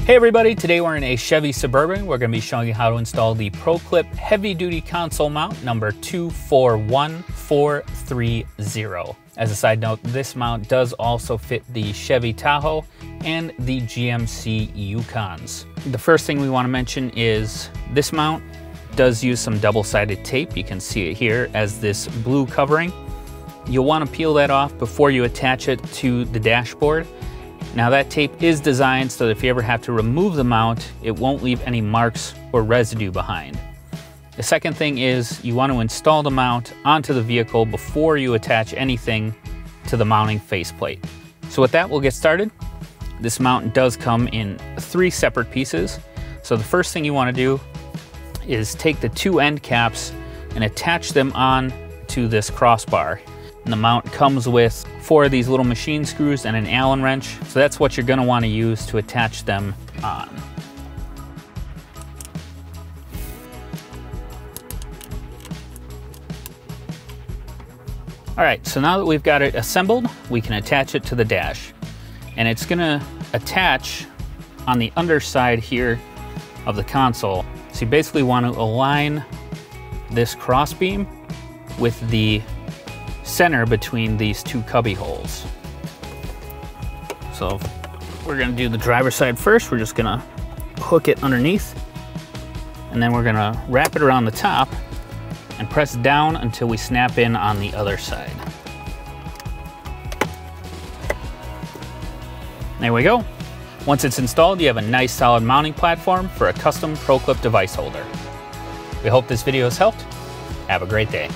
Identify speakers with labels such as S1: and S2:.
S1: Hey everybody, today we're in a Chevy Suburban. We're going to be showing you how to install the ProClip heavy duty console mount number 241430. As a side note, this mount does also fit the Chevy Tahoe and the GMC Yukons. The first thing we want to mention is this mount does use some double-sided tape. You can see it here as this blue covering. You'll want to peel that off before you attach it to the dashboard. Now that tape is designed so that if you ever have to remove the mount, it won't leave any marks or residue behind. The second thing is you want to install the mount onto the vehicle before you attach anything to the mounting faceplate. So with that, we'll get started. This mount does come in 3 separate pieces. So the first thing you want to do is take the 2 end caps and attach them on to this crossbar. And the mount comes with 4 of these little machine screws and an Allen wrench. So that's what you're going to want to use to attach them on. All right, so now that we've got it assembled, we can attach it to the dash. And it's going to attach on the underside here of the console. So you basically want to align this crossbeam with the center between these 2 cubby holes. So we're going to do the driver's side first. We're just going to hook it underneath, and then we're going to wrap it around the top and press down until we snap in on the other side. There we go. Once it's installed, you have a nice solid mounting platform for a custom ProClip device holder. We hope this video has helped. Have a great day.